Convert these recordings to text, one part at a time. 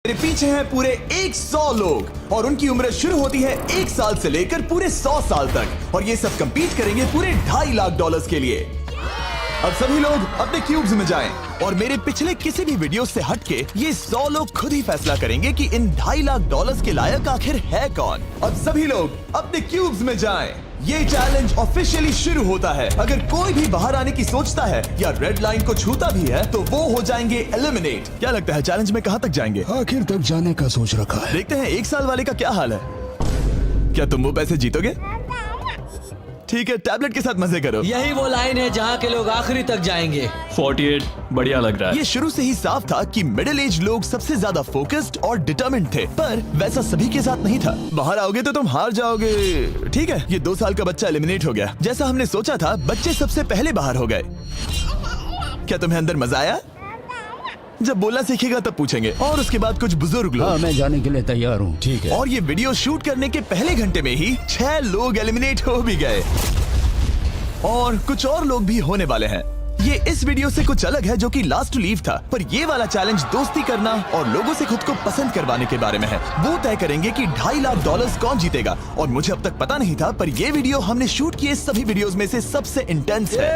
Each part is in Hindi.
मेरे पीछे हैं पूरे 100 लोग और उनकी उम्र शुरू होती है 1 साल से लेकर पूरे 100 साल तक और ये सब कंपीट करेंगे पूरे $2.5 लाख के लिए। अब सभी लोग अपने क्यूब्स में जाएं और मेरे पिछले किसी भी वीडियो से हटके ये 100 लोग खुद ही फैसला करेंगे कि इन $2.5 लाख के लायक आखिर है कौन। अब सभी लोग अपने क्यूब्स में जाएं। ये चैलेंज ऑफिशियली शुरू होता है। अगर कोई भी बाहर आने की सोचता है या रेड लाइन को छूता भी है तो वो हो जाएंगे एलिमिनेट। क्या लगता है चैलेंज में कहां तक जाएंगे? आखिर तक जाने का सोच रखा है। देखते हैं 1 साल वाले का क्या हाल है। क्या तुम वो पैसे जीतोगे? ठीक है, टैबलेट के साथ मजे करो। यही वो लाइन है जहाँ के लोग आखिरी तक जाएंगे। 48 बढ़िया लग रहा है। ये शुरू से ही साफ था कि मिडिल एज लोग सबसे ज्यादा फोकस्ड और डिटरमिन्ड थे, पर वैसा सभी के साथ नहीं था। बाहर आओगे तो तुम हार जाओगे। ठीक है, ये 2 साल का बच्चा एलिमिनेट हो गया। जैसा हमने सोचा था, बच्चे सबसे पहले बाहर हो गए। क्या तुम्हें अंदर मजा आया? जब बोलना सीखेगा तब पूछेंगे। और उसके बाद कुछ बुजुर्ग लोग। हाँ, मैं जाने के लिए तैयार हूँ। ठीक है। और ये वीडियो शूट करने के पहले घंटे में ही 6 लोग एलिमिनेट हो भी गए और कुछ और लोग भी होने वाले हैं। ये इस वीडियो से कुछ अलग है जो कि लास्ट टू लीव था, पर ये वाला चैलेंज दोस्ती करना और लोगों से खुद को पसंद करवाने के बारे में है। वो तय करेंगे कि $2.5 लाख कौन जीतेगा और मुझे अब तक पता नहीं था, पर ये वीडियो हमने शूट किए सभी वीडियोस में से सबसे इंटेंस है।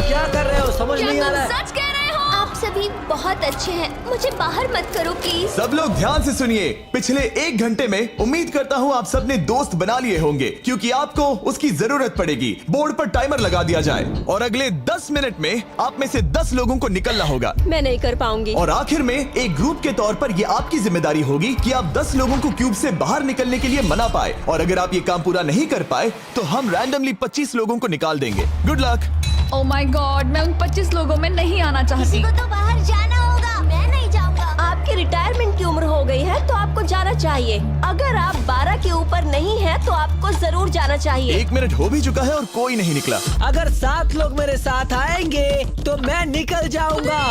क्या कर रहे हो? समझ नहीं आ रहा है। सच कह रहे हो? आप सभी बहुत अच्छे हैं, मुझे बाहर मत करो प्लीज। सब लोग ध्यान से सुनिए। पिछले 1 घंटे में उम्मीद करता हूँ आप सबने दोस्त बना लिए होंगे, क्योंकि आपको उसकी जरूरत पड़ेगी। बोर्ड पर टाइमर लगा दिया जाए और अगले 10 मिनट में आप में से 10 लोगों को निकलना होगा। मैं नहीं कर पाऊंगी। और आखिर में एक ग्रुप के तौर पर ये आपकी जिम्मेदारी होगी कि आप 10 लोगों को क्यूब से बाहर निकलने के लिए मना पाए। और अगर आप ये काम पूरा नहीं कर पाए तो हम रैंडमली 25 लोगों को निकाल देंगे। Good luck. Oh my God, मैं उन 25 लोगों में नहीं आना चाहती। किसी को तो बाहर जाना होगा। मैं नहीं जाऊंगा। आपकी रिटायरमेंट की उम्र हो गई है तो आपको जाना चाहिए। अगर आप 12 के ऊपर नहीं हैं तो आपको जरूर जाना चाहिए। 1 मिनट हो भी चुका है और कोई नहीं निकला। अगर 7 लोग मेरे साथ आएंगे तो मैं निकल जाऊंगा।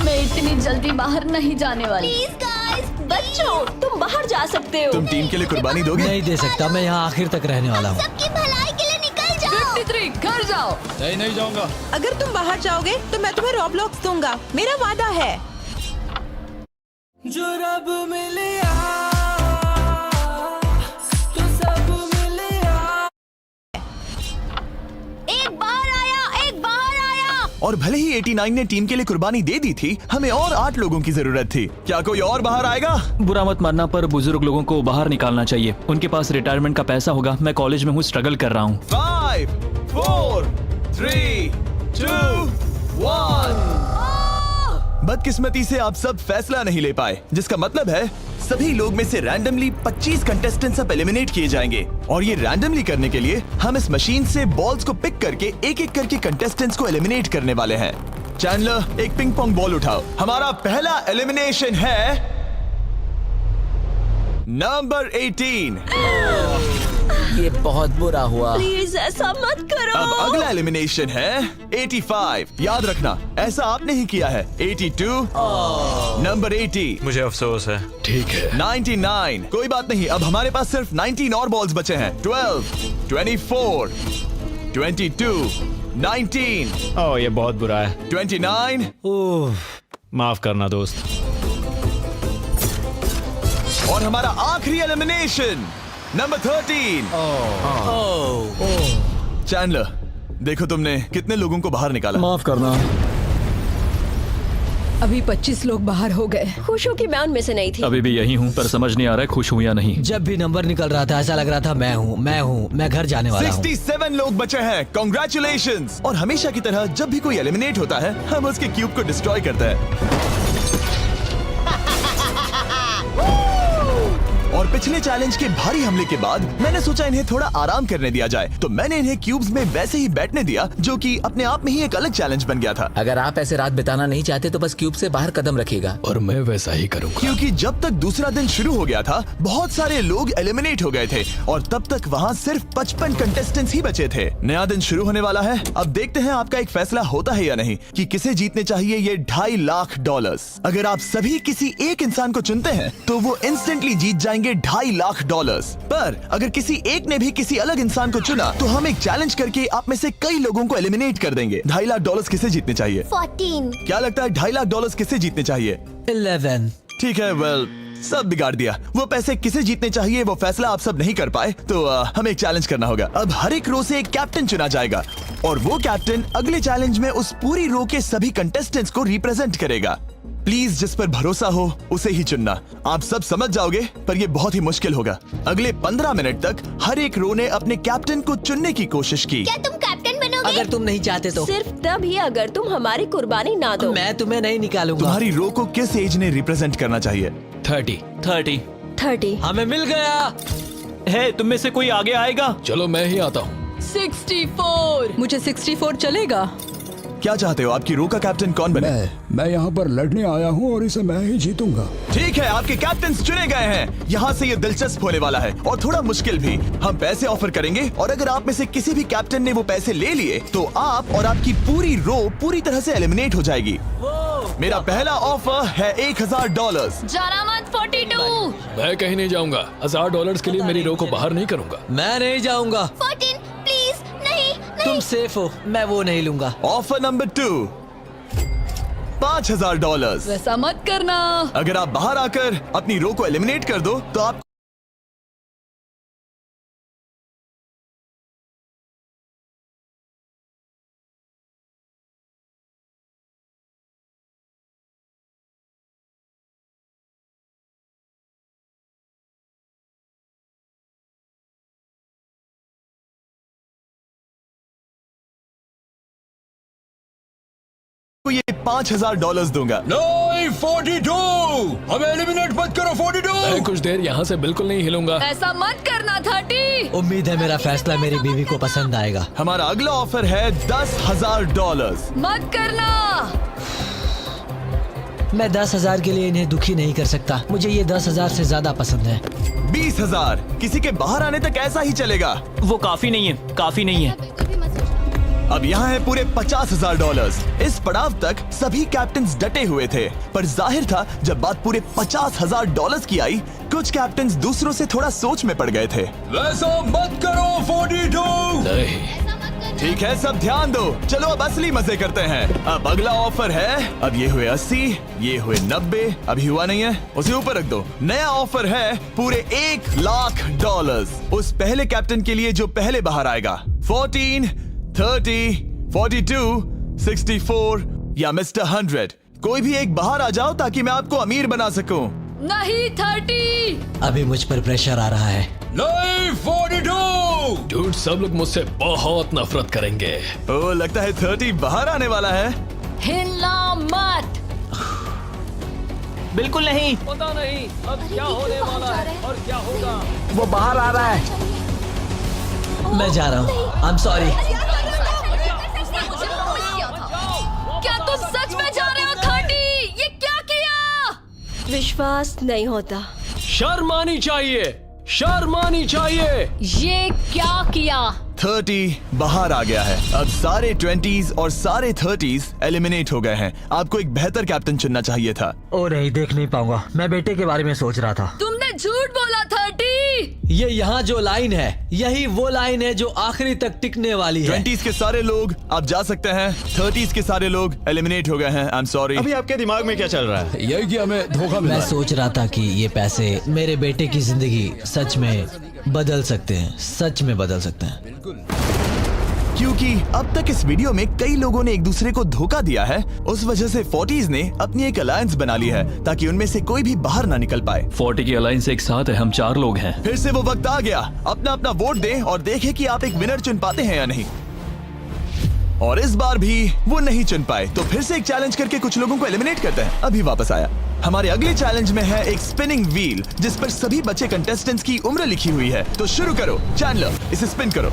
मैं इतनी जल्दी बाहर नहीं जाने वाली। प्लीज गाइस, बच्चों तुम बाहर जा सकते हो। तुम टीम के लिए कुर्बानी दोगे? नहीं दे सकता, मैं यहाँ आखिर तक रहने वाला हूँ। सबकी भलाई के लिए निकल जाओ। 53 घर जाओ। नहीं जाऊंगा। अगर तुम बाहर जाओगे तो मैं तुम्हें रॉबलॉक्स दूंगा, मेरा वादा है। जो रब मिलिया तो सब मिलिया। एक बाहर आया। और भले ही 89 ने टीम के लिए कुर्बानी दे दी थी, हमें और 8 लोगों की जरूरत थी। क्या कोई और बाहर आएगा? बुरा मत मानना, पर बुजुर्ग लोगों को बाहर निकालना चाहिए। उनके पास रिटायरमेंट का पैसा होगा। मैं कॉलेज में हूँ, स्ट्रगल कर रहा हूँ। 5 4 3 2 1। बदकिस्मती से आप सब फैसला नहीं ले पाए, जिसका मतलब है सभी लोग में से रैंडमली 25 कंटेस्टेंट्स अब एलिमिनेट किए जाएंगे। और ये रैंडमली करने के लिए हम इस मशीन से बॉल्स को पिक करके एक एक करके कंटेस्टेंट्स को एलिमिनेट करने वाले हैं। चैंडलर, एक पिंग पोंग बॉल उठाओ। हमारा पहला एलिमिनेशन है नंबर 18। ये बहुत बुरा हुआ। प्लीज ऐसा मत करो। अब अगला एलिमिनेशन है 85। याद रखना, ऐसा आपने ही किया है। 82, नंबर 80, मुझे अफसोस है। ठीक है। 99। कोई बात नहीं, अब हमारे पास सिर्फ 19 और बॉल्स बचे हैं। 12, 24, 22, 19, ओह, ये बहुत बुरा है। 29, ओह, माफ करना दोस्त। और हमारा आखिरी एलिमिनेशन नंबर 13। चैंडलर, देखो तुमने कितने लोगों को बाहर निकाला। माफ करना। अभी 25 लोग बाहर हो गए। खुश हूँ कि मैं उनमें से नहीं थी। अभी भी यही हूँ, पर समझ नहीं आ रहा है खुश हूँ या नहीं। जब भी नंबर निकल रहा था ऐसा लग रहा था मैं घर जाने वाला हूँ। 67 लोग बचे हैं। कॉन्ग्रेचुलेशंस। और हमेशा की तरह जब भी कोई एलिमिनेट होता है, हम उसके क्यूब को डिस्ट्रॉय करते हैं। और पिछले चैलेंज के भारी हमले के बाद मैंने सोचा इन्हें थोड़ा आराम करने दिया जाए, तो मैंने इन्हें क्यूब्स में वैसे ही बैठने दिया, जो कि अपने आप में ही एक अलग चैलेंज बन गया था। अगर आप ऐसे रात बिताना नहीं चाहते तो बस क्यूब से बाहर कदम रखिएगा। और मैं वैसा ही करूँगा। क्योंकि जब तक दूसरा दिन शुरू हो गया था, बहुत सारे लोग एलिमिनेट हो गए थे और तब तक वहाँ सिर्फ 55 कंटेस्टेंट्स ही बचे थे। नया दिन शुरू होने वाला है। अब देखते हैं आपका एक फैसला होता है या नहीं कि किसे जीतने चाहिए ये $2.5 लाख। अगर आप सभी किसी एक इंसान को चुनते हैं तो वो इंस्टेंटली जीत जाएंगे $2.5 लाख। पर अगर किसी एक ने भी किसी अलग इंसान को चुना तो हम एक चैलेंज करके आप में से कई लोगों को एलिमिनेट कर देंगे। $2.5 लाख किसे जीतने चाहिए? 14। क्या लगता है $2.5 लाख किसे जीतने चाहिए? 11। ठीक है, वेल सब बिगाड़ दिया। वो पैसे किसे जीतने चाहिए वो फैसला आप सब नहीं कर पाए, तो हमें एक चैलेंज करना होगा। अब हर एक रो से एक कैप्टन चुना जाएगा और वो कैप्टन अगले चैलेंज में उस पूरी रो के सभी कंटेस्टेंट्स को रिप्रेजेंट करेगा। प्लीज जिस पर भरोसा हो उसे ही चुनना। आप सब समझ जाओगे, पर ये बहुत ही मुश्किल होगा। अगले 15 मिनट तक हर एक रो ने अपने कैप्टन को चुनने की कोशिश की। क्या तुम कैप्टन बनोगे? अगर तुम नहीं चाहते तो सिर्फ तभी अगर तुम हमारी कुर्बानी ना दो। मैं तुम्हें नहीं निकालूंगा। तुम्हारी रो को किस एज ने रिप्रेजेंट करना चाहिए? 30। 30। हमें मिल गया। है तुम में से कोई आगे आएगा? चलो मैं ही आता हूँ। 64। मुझे 64 चलेगा। क्या चाहते हो, आपकी रो का कैप्टन कौन बने? मैं यहाँ पर लड़ने आया हूँ और इसे मैं ही जीतूंगा। ठीक है, आपके कैप्टन चुने गए हैं। यहाँ से ये दिलचस्प होने वाला है और थोड़ा मुश्किल भी। हम पैसे ऑफर करेंगे और अगर आप में से किसी भी कैप्टन ने वो पैसे ले लिए तो आप और आपकी पूरी रो पूरी तरह से एलिमिनेट हो जाएगी। मेरा पहला ऑफर है $1000। जाना मत 42। मैं कहीं नहीं जाऊंगा। $1000 के लिए मेरी रो को बाहर नहीं करूंगा। मैं नहीं जाऊंगा। 14 प्लीज नहीं। तुम सेफ हो, मैं वो नहीं लूंगा। Offer number 2, $5000। वैसा मत करना। अगर आप बाहर आकर अपनी रो को एलिमिनेट कर दो तो आप को ये $5000 दूंगा। नहीं, 42। हमें एलिमिनेट मत करो। 42। मैं कुछ देर यहाँ से बिल्कुल नहीं हिलूंगा। ऐसा मत करना 30। उम्मीद है मेरा फैसला मेरी बीवी को पसंद आएगा। हमारा अगला ऑफर है $10,000। मत करना। मैं 10,000 के लिए इन्हें दुखी नहीं कर सकता। मुझे ये 10,000 से ज्यादा पसंद है। 20,000। किसी के बाहर आने तक ऐसा ही चलेगा। वो काफी नहीं है, काफी नहीं है। अब यहाँ है पूरे $50,000। इस पड़ाव तक सभी कैप्टन्स डटे हुए थे, पर जाहिर था जब बात पूरे $50,000 की आई, कुछ कैप्टन्स दूसरों से थोड़ा सोच में पड़ गए थे। वैसा मत करो 42। नहीं। ठीक है, सब ध्यान दो। चलो अब असली मजे करते हैं। अब अगला ऑफर है, अब ये हुए 80, ये हुए 90, अभी हुआ नहीं है, उसे ऊपर रख दो। नया ऑफर है पूरे $1,00,000 उस पहले कैप्टन के लिए जो पहले बाहर आएगा। 14, 30, 42, 64 या मिस्टर 100। कोई भी एक बाहर आ जाओ ताकि मैं आपको अमीर बना सकूं। नहीं 30। अभी मुझ पर प्रेशर आ रहा है। नहीं, 42। डूड, सब लोग मुझसे बहुत नफरत करेंगे। ओ, लगता है 30 बाहर आने वाला है। हिलना मत। बिल्कुल नहीं। पता नहीं अब क्या होने वाला है और क्या होगा। वो बाहर आ रहा है। मैं जा रहा हूँ। आई एम सॉरी। क्या तुम सच में जा रहे हो 30? ये क्या किया? विश्वास नहीं होता। शर्म आनी चाहिए, शर्म आनी चाहिए। ये क्या किया? 30 बाहर आ गया है। अब सारे 20s और सारे 30s एलिमिनेट हो गए हैं। आपको एक बेहतर कैप्टन चुनना चाहिए था। ओ नहीं, देख नहीं पाऊंगा। मैं बेटे के बारे में सोच रहा था। तुमने झूठ बोला 30। ये यहाँ जो लाइन है, यही वो लाइन है जो आखिरी तक टिकने वाली है। 20s के सारे लोग आप जा सकते हैं। 30s के सारे लोग एलिमिनेट हो गए हैं। आई एम सॉरी। अभी आपके दिमाग में क्या चल रहा है? यही कि हमें धोखा मिला मैं है। सोच रहा था कि ये पैसे मेरे बेटे की जिंदगी सच में बदल सकते हैं, सच में बदल सकते हैं। क्योंकि अब तक इस वीडियो में कई लोगों ने एक दूसरे को धोखा दिया है, उस वजह से 40s ने अपनी एक अलायंस बना ली है ताकि उनमें से कोई भी बाहर ना निकल पाए। 40 की अलायंस एक साथ है, हम 4 लोग हैं। फिर से वो वक्त आ गया। अपना अपना वोट दें और देखें कि आप एक विनर चुन पाते हैं या नहीं। और इस बार भी वो नहीं चुन पाए, तो फिर से एक चैलेंज करके कुछ लोगों को एलिमिनेट करते हैं। अभी वापस आया। हमारे अगले चैलेंज में है एक स्पिनिंग व्हील जिस पर सभी बचे कंटेस्टेंट्स की उम्र लिखी हुई है। तो शुरू करो चैंडलर, इसे स्पिन करो।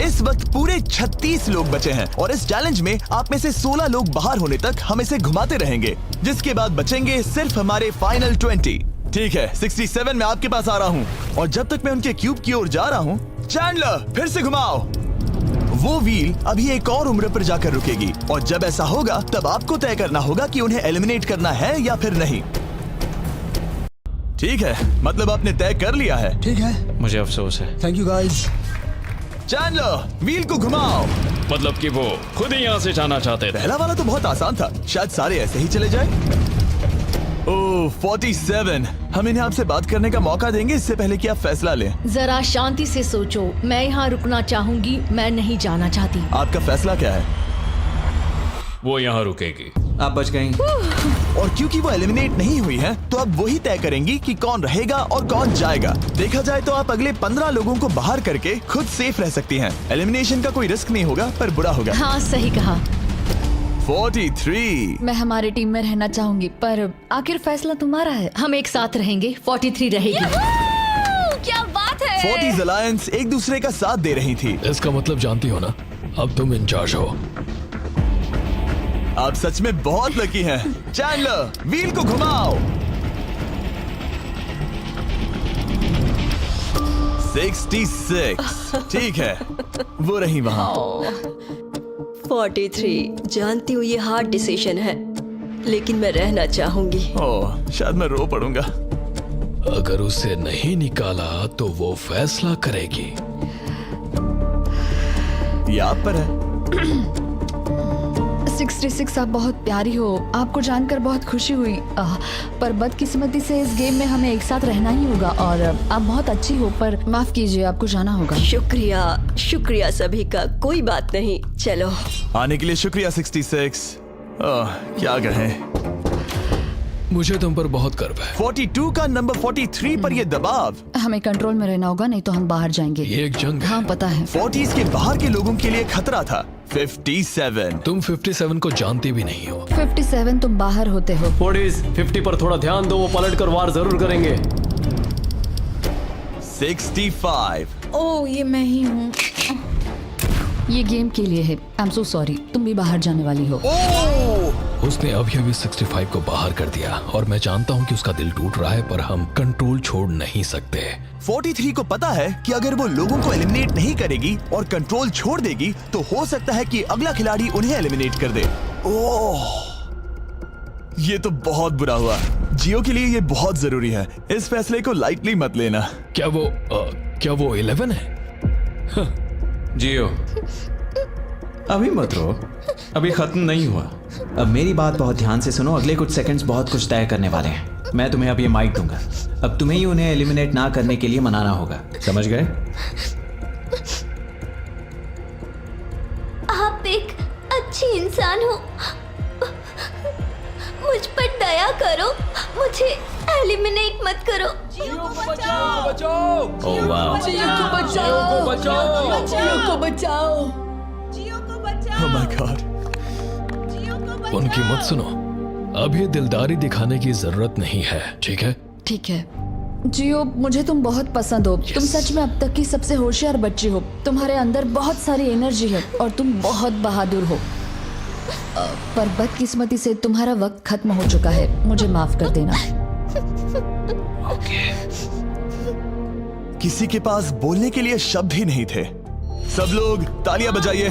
इस वक्त पूरे 36 लोग बचे हैं और इस चैलेंज में आप में से 16 लोग बाहर होने तक हम इसे घुमाते रहेंगे, जिसके बाद बचेंगे सिर्फ हमारे फाइनल 20। ठीक है, 67 में आपके पास आ रहा हूँ और जब तक मैं उनके क्यूब की ओर जा रहा हूँ, चैंडलर फिर से घुमाओ। वो व्हील अभी एक और उम्र पर जाकर रुकेगी और जब ऐसा होगा तब आपको तय करना होगा कि उन्हें एलिमिनेट करना है या फिर नहीं। ठीक है, मतलब आपने तय कर लिया है। ठीक है, मुझे अफसोस है। Thank you guys. Chandler wheel को घुमाओ। मतलब कि वो खुद ही यहाँ से जाना चाहते थे। पहला वाला तो बहुत आसान था, शायद सारे ऐसे ही चले जाए। ओह 47। हम इन्हें आपसे बात करने का मौका देंगे इससे पहले कि आप फैसला लें। जरा शांति से सोचो, मैं यहाँ रुकना चाहूंगी, मैं नहीं जाना चाहती। आपका फैसला क्या है? वो यहाँ रुकेगी। आप बच गई। और क्योंकि वो एलिमिनेट नहीं हुई है तो अब वही तय करेंगी कि कौन रहेगा और कौन जाएगा। देखा जाए तो आप अगले 15 लोगों को बाहर करके खुद सेफ रह सकती हैं। एलिमिनेशन का कोई रिस्क नहीं होगा पर बुरा होगा। हाँ सही कहा। 43। मैं हमारे टीम में रहना चाहूंगी पर आखिर फैसला तुम्हारा है। हम एक साथ रहेंगे। 43 रहेगी। क्या बात है। 40s अलायंस एक दूसरे का साथ दे रही थी। इसका मतलब जानती हो ना, अब तुम इंचार्ज हो। आप सच में बहुत लकी हैं। चैंडलर, व्हील को घुमाओ। 66। ठीक है, वो रही वहाँ। 43। जानती हूँ ये हार्ड डिसीजन है, लेकिन मैं रहना चाहूंगी। ओह, शायद मैं रो पड़ूंगा। अगर उसे नहीं निकाला तो वो फैसला करेगी। ये आप पर है। 66 आप बहुत प्यारी हो, आपको जानकर बहुत खुशी हुई। पर बदकिस्मती से इस गेम में हमें एक साथ रहना ही होगा। और आप बहुत अच्छी हो पर माफ कीजिए, आपको जाना होगा। शुक्रिया, शुक्रिया सभी का। कोई बात नहीं, चलो। आने के लिए शुक्रिया 66। क्या कहें। मुझे तुम पर बहुत गर्व है। 42 का नंबर 43 पर ये दबाव। हमें कंट्रोल में रहना होगा, नहीं तो हम बाहर जाएंगे। ये एक जंग है। हाँ पता है। 40s के बाहर के लोगों के लिए खतरा था। 57। तुम 57 को जानती भी नहीं हो। 57 तुम बाहर होते हो। 50 पर थोड़ा ध्यान दो, वो पलट कर वार जरूर करेंगे। 65। ओह ये मैं ही हूँ। ये गेम के लिए है। आई एम सो सॉरी, तुम भी बाहर जाने वाली हो। उसने अभी 65 को बाहर कर दिया और मैं जानता हूँ कि उसका दिल टूट रहा है, पर हम कंट्रोल छोड़ नहीं सकते। 43 को पता है कि अगर वो लोगों को एलिमिनेट नहीं करेगी और कंट्रोल छोड़ देगी तो हो सकता है कि अगला खिलाड़ी उन्हें एलिमिनेट कर दे। ओह, ये तो बहुत बुरा हुआ। जियो के लिए ये बहुत जरूरी है। इस फैसले को लाइटली मत लेना। क्या वो 11 है? जियो, अभी मत रो, अभी खत्म नहीं हुआ। अब मेरी बात बहुत ध्यान से सुनो। अगले कुछ सेकंड्स बहुत कुछ तय करने वाले हैं। मैं तुम्हें अब ये माइक दूंगा। अब तुम्हें ही उन्हें एलिमिनेट ना करने के लिए मनाना होगा, समझ गए? आप एक अच्छी इंसान हो, मुझ पर दया करो, मुझे एलिमिनेट मत करो। जियो को बचाओ। ओह वाह, जियो को बचाओ, जियो को बचाओ। Oh my God। उनकी मत सुनो। अभी दिलदारी दिखाने की जरूरत नहीं है, ठीक है? ठीक है। जियो, मुझे तुम बहुत पसंद हो। तुम सच में अब तक की सबसे होशियार बच्ची हो। तुम्हारे अंदर बहुत सारी एनर्जी है और तुम बहुत बहादुर हो। पर बदकिस्मती से तुम्हारा वक्त खत्म हो चुका है। मुझे माफ कर देना। किसी के पास बोलने के लिए शब्द ही नहीं थे। सब लोग तालियां बजाइए।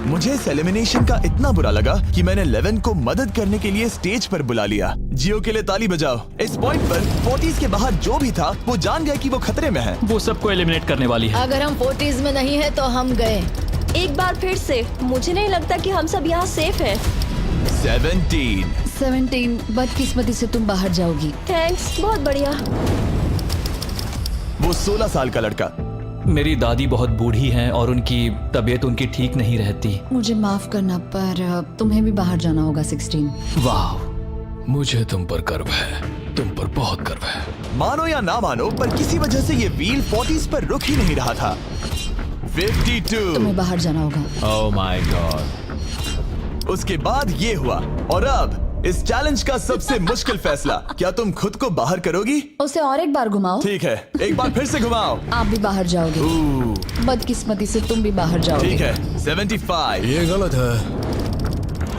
मुझे इस एलिमिनेशन का इतना बुरा लगा कि मैंने 11 को मदद करने के लिए स्टेज पर बुला लिया। जियो के लिए ताली बजाओ। इस पॉइंट पर 40s के बाहर जो भी था वो जान गया कि वो खतरे में है। वो सबको एलिमिनेट करने वाली है। अगर हम 40s में नहीं है तो हम गए। एक बार फिर से, मुझे नहीं लगता कि हम सब यहाँ सेफ हैं। 17। बदकिस्मती से तुम बाहर जाओगी। थैंक्स, बहुत बढ़िया। वो 16 साल का लड़का। मेरी दादी बहुत बूढ़ी हैं और उनकी तबीयत उनकी ठीक नहीं रहती। मुझे माफ करना, पर तुम्हें भी बाहर जाना होगा। 16। वाह, मुझे तुम पर गर्व है। तुम पर बहुत गर्व है। मानो या ना मानो, पर किसी वजह से ये व्हील 40s पर रुक ही नहीं रहा था। 52। तुम्हें बाहर जाना होगा। ओह माय गॉड। उसके बाद ये हुआ और अब इस चैलेंज का सबसे मुश्किल फैसला। क्या तुम खुद को बाहर करोगी? उसे और एक बार घुमाओ। ठीक है, एक बार फिर से घुमाओ। आप भी बाहर जाओगे। बदकिस्मती से तुम भी बाहर जाओगे। ठीक है। 75। ये गलत है।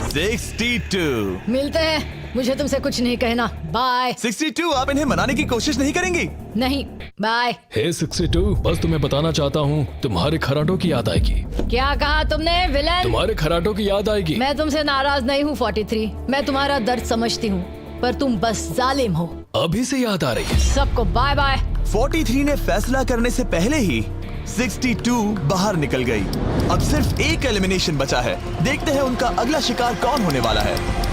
62। मिलते हैं। मुझे तुमसे कुछ नहीं कहना। बाय। 62। आप इन्हें मनाने की कोशिश नहीं करेंगी? नहीं, बाय। हे 62, बस तुम्हें बताना चाहता हूँ, तुम्हारे खराटों की याद आएगी। क्या कहा तुमने विलेन? तुम्हारे खराटों की याद आएगी। मैं तुमसे नाराज नहीं हूँ 43। मैं तुम्हारा दर्द समझती हूँ, पर तुम बस जालिम हो। अभी से याद आ रही है। सबको बाय बाय। 43 ने फैसला करने से पहले ही 62 बाहर निकल गई। अब सिर्फ एक एलिमिनेशन बचा है। देखते हैं उनका अगला शिकार कौन होने वाला है।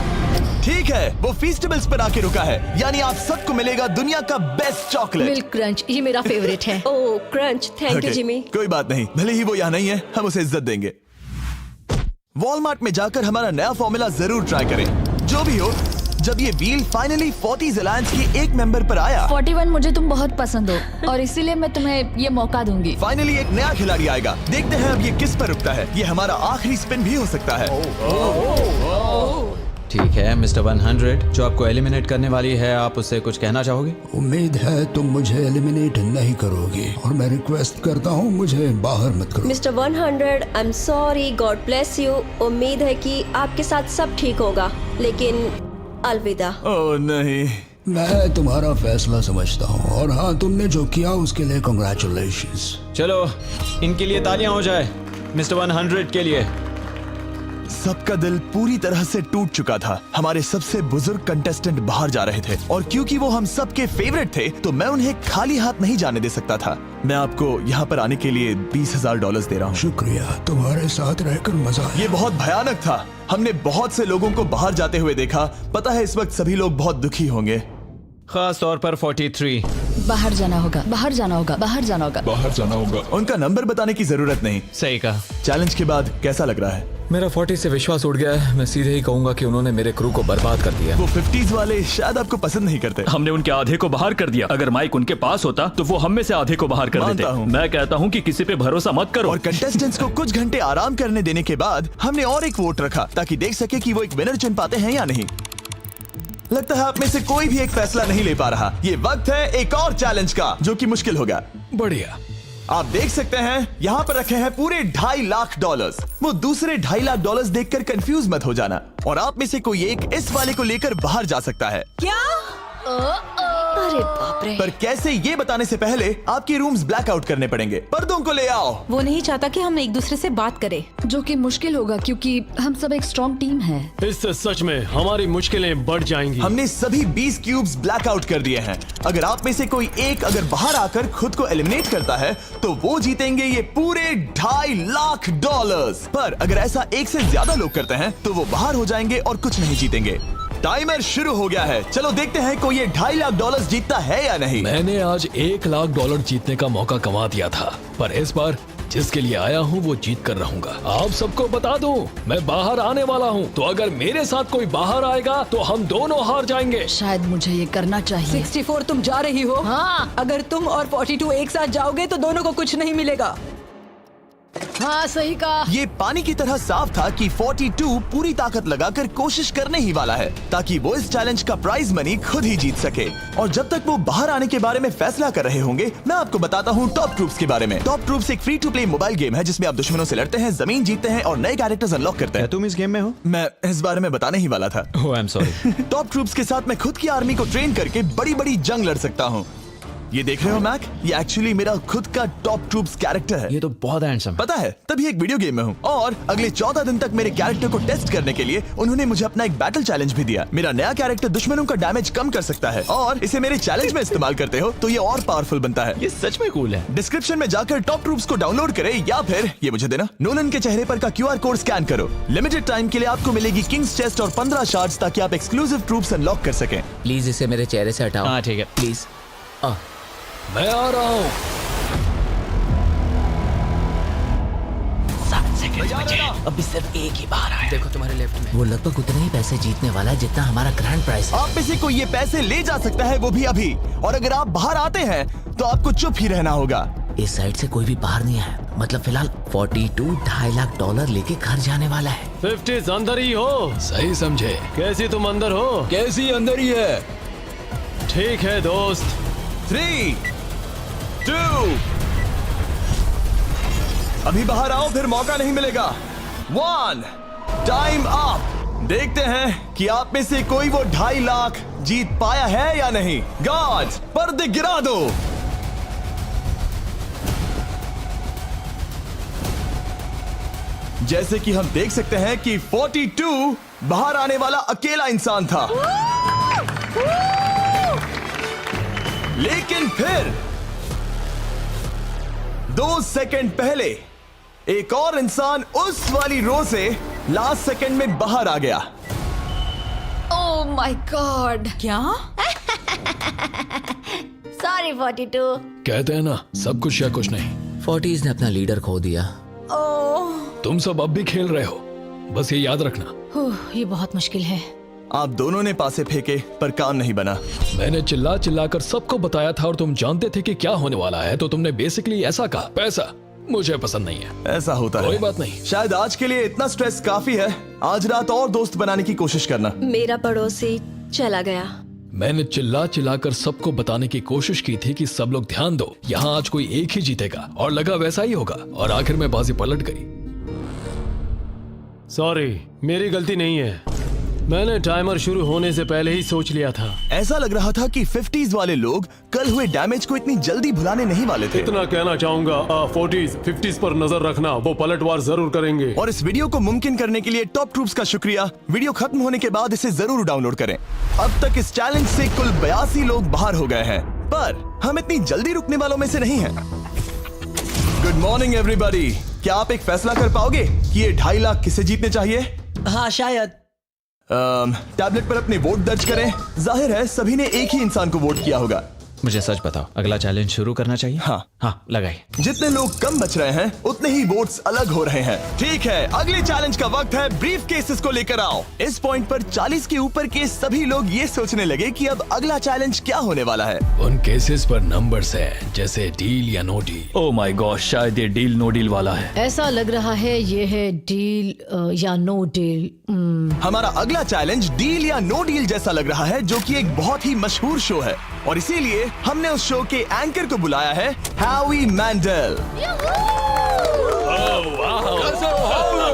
ठीक है, वो फीस्टेबल्स पर आके रुका है, यानी आप सबको मिलेगा दुनिया का बेस्ट चॉकलेट। मिल्क क्रंच, ये मेरा फेवरेट है। Oh crunch, thank you Okay, Jimmy. कोई बात नहीं, भले ही वो यहाँ नहीं है, हम उसे इज्जत देंगे। वॉलमार्ट में जाकर हमारा नया फॉर्मूला जरूर ट्राई करें। जो भी हो, जब ये व्हील फाइनली 40s अलायंस की एक मेंबर पर आया, 41 मुझे तुम बहुत पसंद हो और इसीलिए मैं तुम्हें ये मौका दूंगी। फाइनली एक नया खिलाड़ी आएगा। देखते हैं अब ये किस पर रुकता है। ये हमारा आखिरी स्पिन भी हो सकता है। ठीक है मिस्टर 100, जो आपको एलिमिनेट करने वाली है, आप उससे कुछ कहना चाहोगे? उम्मीद है तुम मुझे एलिमिनेट नहीं करोगे और मैं रिक्वेस्ट करता हूँ मुझे बाहर मत करो। Mister 100, I am sorry, God bless you. उम्मीद है कि आपके साथ सब ठीक होगा, लेकिन अलविदा। ओह नहीं, मैं तुम्हारा फैसला समझता हूँ और हाँ, तुमने जो किया उसके लिए कांग्रेचुलेशंस। चलो इनके लिए तालियां हो जाए, मिस्टर 100 के लिए। सबका दिल पूरी तरह से टूट चुका था। हमारे सबसे बुजुर्ग कंटेस्टेंट बाहर जा रहे थे और क्योंकि वो हम सबके फेवरेट थे तो मैं उन्हें खाली हाथ नहीं जाने दे सकता था। मैं आपको यहाँ पर आने के लिए $20,000 दे रहा हूँ। शुक्रिया, तुम्हारे साथ रहकर मजा आया। ये बहुत भयानक था। हमने बहुत से लोगों को बाहर जाते हुए देखा। पता है इस वक्त सभी लोग बहुत दुखी होंगे, खास तौर पर 43। बाहर जाना होगा, बाहर जाना होगा, बाहर जाना होगा। बाहर जाना होगा। उनका नंबर बताने की जरूरत नहीं। सही कहा। चैलेंज के बाद कैसा लग रहा है? मेरा 40 से विश्वास उड़ गया है। मैं सीधे ही कहूंगा कि उन्होंने मेरे क्रू को बर्बाद कर दिया। वो 50s वाले शायद आपको पसंद नहीं करते। हमने उनके आधे को बाहर कर दिया। अगर माइक उनके पास होता तो वो हम में से आधे को बाहर कर मानता देते। हूँ। मैं कहता हूँ कि किसी पे भरोसा मत करो। और कंटेस्टेंट्स को कुछ घंटे आराम करने देने के बाद हमने और एक वोट रखा ताकि देख सके कि वो एक विनर चुन पाते हैं या नहीं। लगता है आप में से कोई भी एक फैसला नहीं ले पा रहा। ये वक्त है एक और चैलेंज का, जो कि मुश्किल होगा। बढ़िया। आप देख सकते हैं यहाँ पर रखे हैं पूरे $2.5 लाख। वो दूसरे $2.5 लाख देखकर कंफ्यूज मत हो जाना। और आप में से कोई एक इस वाले को लेकर बाहर जा सकता है। क्या? अरे बाप रे। पर कैसे, ये बताने से पहले आपके रूम्स ब्लैकआउट करने पड़ेंगे। पर्दों को ले आओ। वो नहीं चाहता कि हम एक दूसरे से बात करें। जो कि मुश्किल होगा क्योंकि हम सब एक स्ट्रॉन्ग टीम है। इससे सच में हमारी मुश्किलें बढ़ जाएंगी। हमने सभी 20 क्यूब्स ब्लैकआउट कर दिए हैं। अगर आप में से कोई एक अगर बाहर आकर खुद को एलिमिनेट करता है तो वो जीतेंगे ये पूरे $2.5 लाख। पर अगर ऐसा एक से ज्यादा लोग करते हैं तो वो बाहर हो जाएंगे और कुछ नहीं जीतेंगे। टाइमर शुरू हो गया है। चलो देखते हैं कोई ये $2.5 लाख जीतता है या नहीं। मैंने आज $1 लाख जीतने का मौका गंवा दिया था, पर इस बार जिसके लिए आया हूँ वो जीत कर रहूंगा। आप सबको बता दूं, मैं बाहर आने वाला हूँ, तो अगर मेरे साथ कोई बाहर आएगा तो हम दोनों हार जाएंगे। शायद मुझे ये करना चाहिए। 64 तुम जा रही हो? हाँ। अगर तुम और 42 एक साथ जाओगे तो दोनों को कुछ नहीं मिलेगा। हाँ सही कहा। ये पानी की तरह साफ था कि 42 पूरी ताकत लगाकर कोशिश करने ही वाला है ताकि वो इस चैलेंज का प्राइज मनी खुद ही जीत सके। और जब तक वो बाहर आने के बारे में फैसला कर रहे होंगे, मैं आपको बताता हूँ टॉप ट्रूप्स के बारे में। टॉप ट्रूप्स एक free to play mobile game है जिसमें आप दुश्मनों से लड़ते हैं, जमीन जीतते हैं और नए कैरेक्टर्स अनलॉक करते हैं। तुम इस गेम में हो? मैं इस बारे में बताने ही वाला था। Oh, I am sorry. Top troops के साथ मैं खुद की आर्मी को ट्रेन करके बड़ी बड़ी जंग लड़ सकता हूँ। ये देख रहे हो मैक, ये एक्चुअली मेरा खुद का टॉप ट्रूप्स कैरेक्टर है। ये तो बहुत हैंडसम। पता है, तभी एक वीडियो गेम में हूँ। और अगले 14 दिन तक मेरे कैरेक्टर को टेस्ट करने के लिए उन्होंने मुझे अपना एक बैटल चैलेंज भी दिया। मेरा नया कैरेक्टर दुश्मनों का डैमेज कम कर सकता है और इसे मेरे चैलेंज में इस्तेमाल करते हो तो ये और पावरफुल बनता है। ये सच में कूल है। डिस्क्रिप्शन में जाकर टॉप ट्रूप्स को डाउनलोड करें या फिर ये मुझे देना, नोलन के चेहरे पर का QR कोड स्कैन करो। लिमिटेड टाइम के लिए आपको मिलेगी किंग्स चेस्ट और 15 शार्ड्स ताकि आप एक्सक्लूसिव ट्रूप्स अनलॉक कर सकें। प्लीज इसे मेरे चेहरे से हटाओ। हाँ ठीक है। प्लीज। मैं आ रहा हूँ। 7 सेकंड बचे। अभी सिर्फ एक ही बाहर आया। देखो तुम्हारे लेफ्ट में। वो लगभग उतना ही पैसे जीतने वाला है जितना हमारा ग्रैंड प्राइस है। आप में से कोई ये पैसे ले जा सकता है, वो भी अभी। और अगर आप बाहर आते हैं तो आपको चुप ही रहना होगा। इस साइड से कोई भी बाहर नहीं आया। मतलब फिलहाल 42 $2.5 लाख लेके घर जाने वाला है। 50 अंदर ही हो। सही समझे। कैसी तुम अंदर हो? कैसी अंदर ही है। ठीक है दोस्त। 3, 2, अभी बाहर आओ, फिर मौका नहीं मिलेगा। 1, टाइम अप। देखते हैं कि आप में से कोई वो $2.5 लाख जीत पाया है या नहीं। गार्ड्स, पर्दे गिरा दो। जैसे कि हम देख सकते हैं कि 42 बाहर आने वाला अकेला इंसान था, लेकिन फिर 2 सेकंड पहले एक और इंसान उस वाली रो से लास्ट सेकंड में बाहर आ गया। ओह ओह माय गॉड। क्या? सॉरी 42। कहते हैं ना, सब कुछ या कुछ नहीं। 40s ने अपना लीडर खो दिया। तुम सब अब भी खेल रहे हो, बस ये याद रखना। ये बहुत मुश्किल है। आप दोनों ने पासे फेंके पर काम नहीं बना। मैंने चिल्ला चिल्ला कर सबको बताया था और तुम जानते थे कि क्या होने वाला है, तो तुमने बेसिकली ऐसा कहा, पैसा मुझे पसंद नहीं है। ऐसा होता है। कोई बात नहीं। शायद आज के लिए इतना स्ट्रेस काफी है। आज रात और दोस्त बनाने की कोशिश करना। मेरा पड़ोसी चला गया। मैंने चिल्ला चिल्ला कर सबको बताने की कोशिश की थी कि सब लोग ध्यान दो, यहाँ आज कोई एक ही जीतेगा, और लगा वैसा ही होगा, और आखिर में बाजी पलट गई। सॉरी, मेरी गलती नहीं है। मैंने टाइमर शुरू होने से पहले ही सोच लिया था। ऐसा लग रहा था कि 50s वाले लोग कल हुए डैमेज को इतनी जल्दी भुलाने नहीं वाले थे। इतना कहना चाहूंगा, 40s 50s पर नजर रखना, वो पलटवार जरूर करेंगे। और इस वीडियो को मुमकिन करने के लिए टॉप ट्रूप्स का शुक्रिया। वीडियो खत्म होने के बाद इसे जरूर डाउनलोड करें। अब तक इस चैलेंज से कुल 82 लोग बाहर हो गए हैं, पर हम इतनी जल्दी रुकने वालों में से नहीं हैं। Good morning everybody. क्या आप एक फैसला कर पाओगे कि ये 2.5 लाख किसे जीतने चाहिए? हाँ शायद। टैबलेट पर अपने वोट दर्ज करें। जाहिर है सभी ने एक ही इंसान को वोट किया होगा। मुझे सच बताओ, अगला चैलेंज शुरू करना चाहिए? हाँ लगाइए। जितने लोग कम बच रहे हैं उतने ही वोट्स अलग हो रहे हैं। ठीक है, अगले चैलेंज का वक्त है। ब्रीफ केसेस को लेकर आओ। इस पॉइंट पर 40 के ऊपर के सभी लोग ये सोचने लगे कि अब अगला चैलेंज क्या होने वाला है। उन केसेस पर नंबर्स हैं, जैसे डील या no deal. Oh my God, शायद ये डील नो डील वाला है। ऐसा लग रहा है ये है डील या नो डील। हमारा अगला चैलेंज डील या नो डील जैसा लग रहा है, जो कि एक बहुत ही मशहूर शो है, और इसीलिए हमने उस शो के एंकर को बुलाया है, हैवी मैंडल।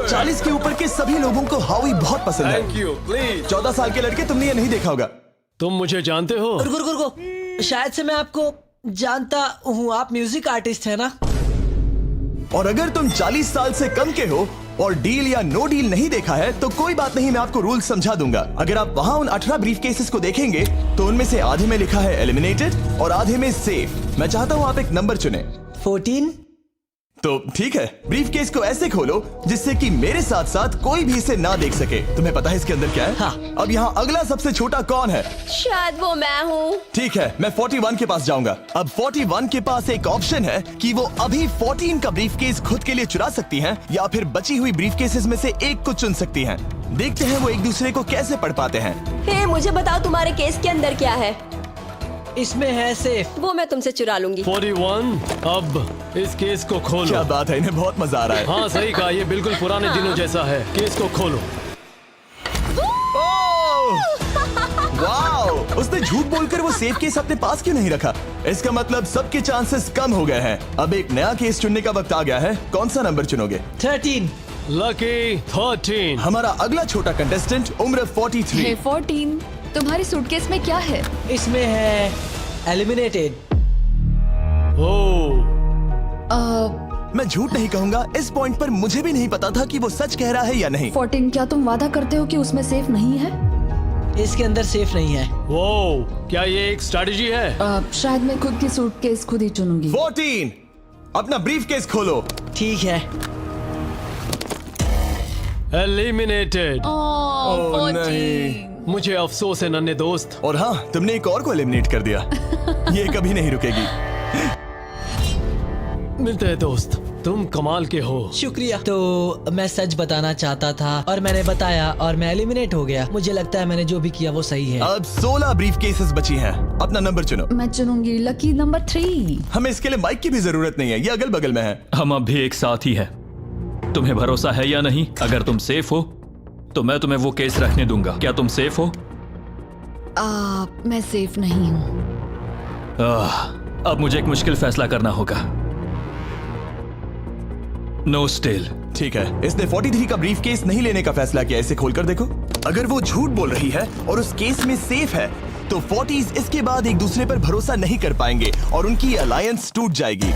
40 के ऊपर के सभी लोगों को हावी बहुत पसंद है। Thank you, please. 14 साल के लड़के, तुमने ये नहीं देखा होगा। तुम मुझे जानते हो? रुको, शायद से मैं आपको जानता हूँ। आप म्यूजिक आर्टिस्ट है ना? और अगर तुम 40 साल से कम के हो और डील या नो डील नहीं देखा है तो कोई बात नहीं, मैं आपको रूल समझा दूंगा। अगर आप वहाँ उन 18 ब्रीफ केसेस को देखेंगे तो उनमें से आधे में लिखा है एलिमिनेटेड और आधे में सेफ। मैं चाहता हूँ आप एक नंबर चुने। 14। तो ठीक है, ब्रीफ केस को ऐसे खोलो जिससे कि मेरे साथ साथ कोई भी इसे ना देख सके। तुम्हें पता है इसके अंदर क्या है? हाँ। अब यहाँ अगला सबसे छोटा कौन है? शायद वो मैं हूँ। ठीक है, मैं 41 के पास जाऊंगा। अब 41 के पास एक ऑप्शन है कि वो अभी 14 का ब्रीफ केस खुद के लिए चुरा सकती हैं, या फिर बची हुई ब्रीफ केसेस में से एक को चुन सकती हैं। देखते हैं वो एक दूसरे को कैसे पढ़ पाते हैं। हे, मुझे बताओ तुम्हारे केस के अंदर क्या है? इसमें है सेफ। वो मैं तुमसे चुरा लूंगी। 41, अब इस केस को खोलो। क्या बात है, इन्हें बहुत मजा आ रहा है। हाँ सही कहा, ये बिल्कुल पुराने दिनों जैसा है। केस को खोलो। वाओ! उसने झूठ बोलकर वो सेफ केस अपने पास क्यों नहीं रखा? इसका मतलब सबके चांसेस कम हो गए हैं। अब एक नया केस चुनने का वक्त आ गया है। कौन सा नंबर चुनोगे? 13। लकी 13। हमारा अगला छोटा कंटेस्टेंट उम्र 43। हे 14, तुम्हारी सूटकेस में क्या है? इसमें है एलिमिनेटेड। ओह, मैं झूठ नहीं कहूंगा, इस पॉइंट पर मुझे भी नहीं पता था कि वो सच कह रहा है या नहीं। 14, क्या तुम वादा करते हो कि उसमें सेफ नहीं है? इसके अंदर सेफ नहीं है। वो क्या ये एक स्ट्रैटेजी है? शायद मैं खुद की सूटकेस खुद ही चुनूंगी। 14, अपना ब्रीफ केस खोलो। ठीक है। एलिमिनेटेड। ओह नहीं। मुझे अफसोस है नन्हे दोस्त। और हाँ, तुमने एक और को एलिमिनेट कर दिया। ये कभी नहीं रुकेगी। मिलते हैं दोस्त, तुम कमाल के हो। शुक्रिया। तो मैं सच बताना चाहता था और मैंने बताया और मैं एलिमिनेट हो गया। मुझे लगता है मैंने जो भी किया वो सही है। अब 16 ब्रीफ केसेस बची हैं। अपना नंबर चुनो। मैं चुनूंगी लकी नंबर 3। हमें इसके लिए माइक की भी जरूरत नहीं है, ये अगल बगल में है। हम अब भी एक साथ ही हैं। तुम्हें भरोसा है या नहीं? अगर तुम सेफ हो तो मैं तुम्हें वो केस रखने दूंगा। क्या तुम सेफ हो? मैं सेफ नहीं हूँ। अब मुझे एक मुश्किल फैसला करना होगा। Know still. ठीक है, इसने 43 का ब्रीफ केस नहीं लेने का फैसला किया। इसे खोलकर देखो। अगर वो झूठ बोल रही है और उस केस में सेफ है तो 40s इसके बाद एक दूसरे पर भरोसा नहीं कर पाएंगे और उनकी अलायंस टूट जाएगी।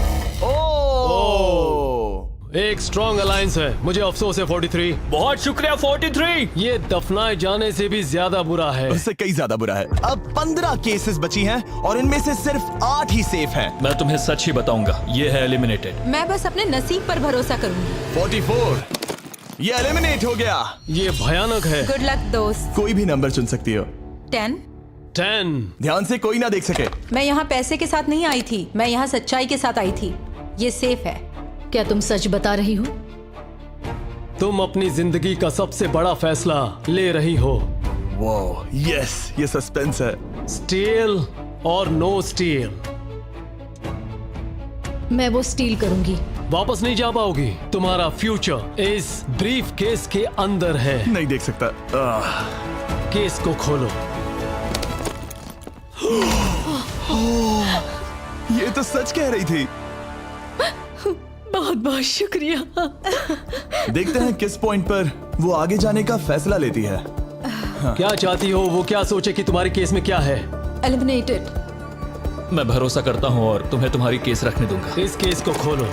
एक स्ट्रॉन्ग अलायंस है। मुझे अफसोस है 43। बहुत शुक्रिया 43। ये दफनाए जाने से भी ज्यादा बुरा है। उससे कई ज्यादा बुरा है। अब 15 केसेस बची हैं और इनमें से सिर्फ 8 ही सेफ हैं। मैं तुम्हें सच ही बताऊंगा, ये है एलिमिनेटेड। मैं बस अपने नसीब पर भरोसा करूंगी। 44, ये एलिमिनेट हो गया। ये भयानक है। गुड लक दोस्त। कोई भी नंबर चुन सकती हो। 10। 10। ध्यान से कोई ना देख सके। मैं यहाँ पैसे के साथ नहीं आई थी, मैं यहाँ सच्चाई के साथ आई थी। ये सेफ है। क्या तुम सच बता रही हो? तुम अपनी जिंदगी का सबसे बड़ा फैसला ले रही हो। वो यस, ये सस्पेंस है। स्टील और नो स्टील। मैं वो स्टील करूंगी। वापस नहीं जा पाओगी। तुम्हारा फ्यूचर इस ब्रीफ केस के अंदर है। नहीं देख सकता। केस को खोलो। ये तो सच कह रही थी। बहुत बहुत शुक्रिया। देखते हैं किस पॉइंट पर वो आगे जाने का फैसला लेती है। क्या चाहती हो? वो क्या सोचे कि तुम्हारे केस में क्या है? एलिमिनेटेड। मैं भरोसा करता हूँ और तुम्हें तुम्हारी केस रखने दूंगा। इस केस को खोलो।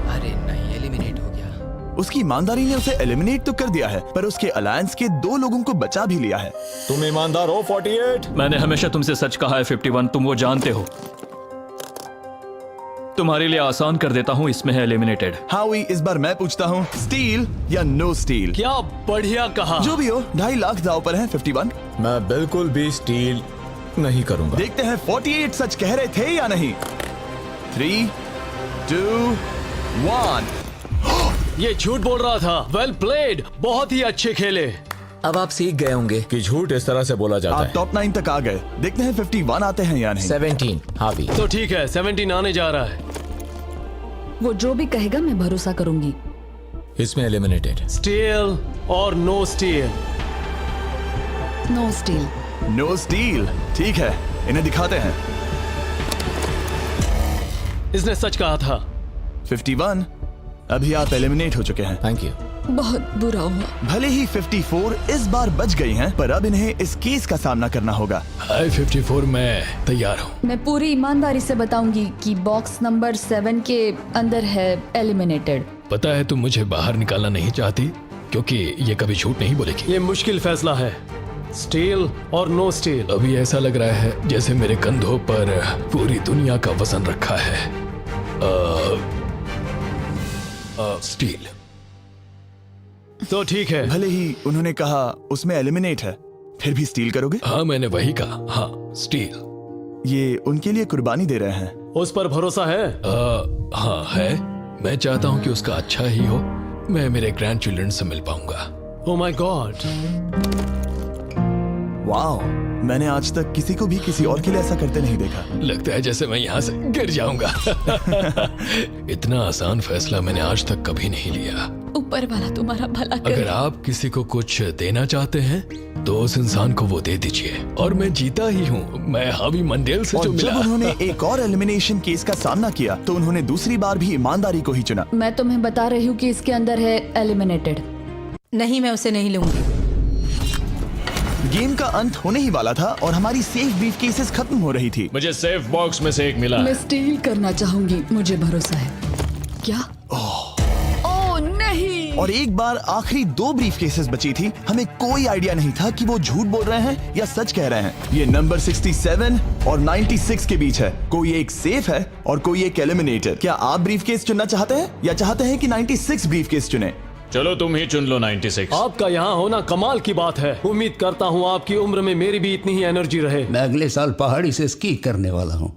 अरे नहीं, एलिमिनेट हो गया। उसकी ईमानदारी ने उसे एलिमिनेट तो कर दिया है, पर उसके अलायंस के 2 लोगों को बचा भी लिया है। तुम ईमानदार हो 48? मैंने हमेशा तुमसे सच कहा है 51, तुम वो जानते हो। तुम्हारे लिए आसान कर देता हूँ, इसमें है एलिमिनेटेड। हावी, इस बार मैं पूछता हूँ, स्टील या नो स्टील? क्या बढ़िया कहा। जो भी हो, 2.5 लाख दांव पर है 51। मैं बिल्कुल भी स्टील नहीं करूंगा। देखते हैं 48 सच कह रहे थे या नहीं। 3, 2, 1। ये झूठ बोल रहा था। वेल प्लेड, बहुत ही अच्छे खेले। अब आप सीख गए होंगे कि झूठ इस तरह से बोला जाता आप है। टॉप 9 तक आ गए। देखते हैं 51 आते हैं या नहीं। 17 हावी। तो ठीक है, 17 आने जा रहा है। वो जो भी कहेगा मैं भरोसा करूंगी। इसमें एलिमिनेटेड। स्टील और no steal. No steal. No steal. ठीक है, इन्हें दिखाते हैं। इसने सच कहा था। 51, अभी आप एलिमिनेट हो चुके हैं। Thank you. बहुत बुरा हुआ। भले ही 54 इस बार बच गई हैं, पर अब इन्हें इस केस का सामना करना होगा। हाय 54, मैं तैयार हूँ। मैं पूरी ईमानदारी से बताऊंगी कि बॉक्स नंबर 7 के अंदर है एलिमिनेटेड। पता है तुम मुझे बाहर निकालना नहीं चाहती, क्योंकि ये कभी झूठ नहीं बोलेगी। ये मुश्किल फैसला है, स्टील और नो स्टील। अभी ऐसा लग रहा है जैसे मेरे कंधों पर पूरी दुनिया का वजन रखा है। स्टील। तो ठीक है। भले ही उन्होंने कहा उसमें एलिमिनेट है, फिर भी स्टील करोगे? हाँ, मैंने वही कहा। हाँ, स्टील। ये उनके लिए कुर्बानी दे रहे हैं। उस पर भरोसा है? हाँ है। मैं चाहता हूँ कि उसका अच्छा ही हो। मैं मेरे ग्रैंड चिल्ड्रन से मिल पाऊंगा। ओह माय गॉड। वाओ, मैंने आज तक किसी को भी किसी और के लिए ऐसा करते नहीं देखा। लगता है जैसे मैं यहाँ से गिर जाऊंगा। इतना आसान फैसला मैंने आज तक कभी नहीं लिया। ऊपर वाला तुम्हारा भला करे। अगर आप किसी को कुछ देना चाहते हैं तो उस इंसान को वो दे दीजिए। और मैं जीता ही हूँ। मैं हावी मंडेल से और जो मिला। जब उन्होंने एक और एलिमिनेशन केस का सामना किया तो उन्होंने दूसरी बार भी ईमानदारी को ही चुना। मैं तुम्हें बता रही हूँ कि इसके अंदर है एलिमिनेटेड। नहीं, मैं उसे नहीं लूंगी। गेम का अंत होने ही वाला था और हमारी सेफ ब्रीफ केसेस खत्म हो रही थी। मुझे सेफ बॉक्स में से एक मिला। मैं स्टील करना चाहूंगी, मुझे भरोसा है। क्या? ओह नहीं। और एक बार आखिरी 2 ब्रीफ केसेस बची थी। हमें कोई आइडिया नहीं था कि वो झूठ बोल रहे हैं या सच कह रहे हैं। ये नंबर 67 और 96 के बीच है। कोई एक सेफ है और कोई एक एलिमिनेटेड। क्या आप ब्रीफ केस चुनना चाहते हैं या चाहते हैं कि 96 ब्रीफ केस चुने? चलो तुम ही चुन लो 96। आपका यहाँ होना कमाल की बात है। उम्मीद करता हूँ आपकी उम्र में मेरी भी इतनी ही एनर्जी रहे। मैं अगले साल पहाड़ी से स्की करने वाला हूँ।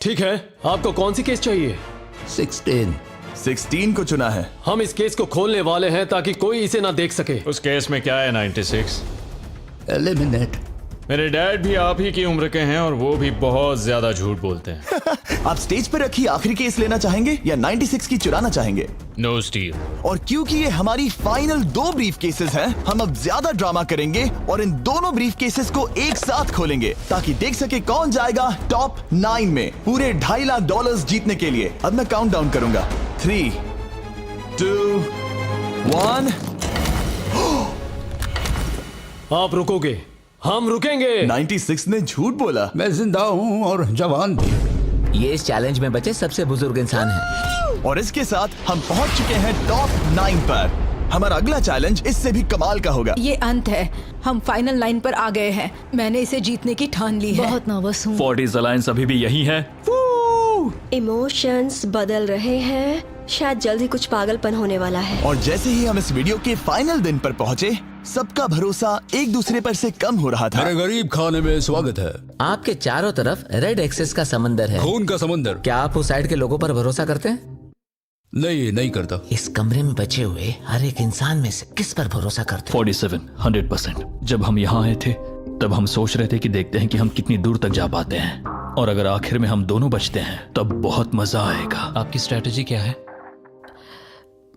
ठीक है, आपको कौन सी केस चाहिए? 16 को चुना है। हम इस केस को खोलने वाले हैं ताकि कोई इसे ना देख सके। उस केस में क्या है 96? एलिमिनेट। मेरे डैड भी आप ही की उम्र के हैं और वो भी बहुत ज्यादा झूठ बोलते हैं। आप स्टेज पर रखी आखिरी केस लेना चाहेंगे या 96 की चुराना चाहेंगे? No steal. और क्योंकि ये हमारी फाइनल 2 ब्रीफ केसेस हैं, हम अब ज्यादा ड्रामा करेंगे और इन दोनों ब्रीफ केसेस को एक साथ खोलेंगे ताकि देख सके कौन जाएगा टॉप 9 में पूरे $2.5 लाख जीतने के लिए। अब मैं काउंट डाउन करूंगा। 3, 2, 1। आप रुकोगे, हम रुकेंगे। 96 ने झूठ बोला। मैं जिंदा हूँ और जवान भी। ये इस चैलेंज में बचे सबसे बुजुर्ग इंसान है। और इसके साथ हम पहुंच चुके हैं टॉप 9 पर। हमारा अगला चैलेंज इससे भी कमाल का होगा। ये अंत है, हम फाइनल लाइन पर आ गए हैं। मैंने इसे जीतने की ठान ली है। बहुत नर्वस हूँ। 40s अलायंस अभी भी यही है। इमोशंस बदल रहे हैं, शायद जल्द ही कुछ पागलपन होने वाला है। और जैसे ही हम इस वीडियो के फाइनल दिन पर पहुंचे, सबका भरोसा एक दूसरे पर से कम हो रहा था। मेरे गरीब खाने में स्वागत है। आपके चारों तरफ रेड एक्सेस का समंदर है, खून का समंदर। क्या आप उस साइड के लोगों पर भरोसा करते हैं? नहीं करता। इस कमरे में बचे हुए हर एक इंसान में से किस पर भरोसा करते हैं? 47 100%। जब हम यहाँ आए थे तब हम सोच रहे थे कि देखते हैं कि हम कितनी दूर तक जा पाते हैं, और अगर आखिर में हम दोनों बचते हैं तब बहुत मजा आएगा। आपकी स्ट्रेटजी क्या है?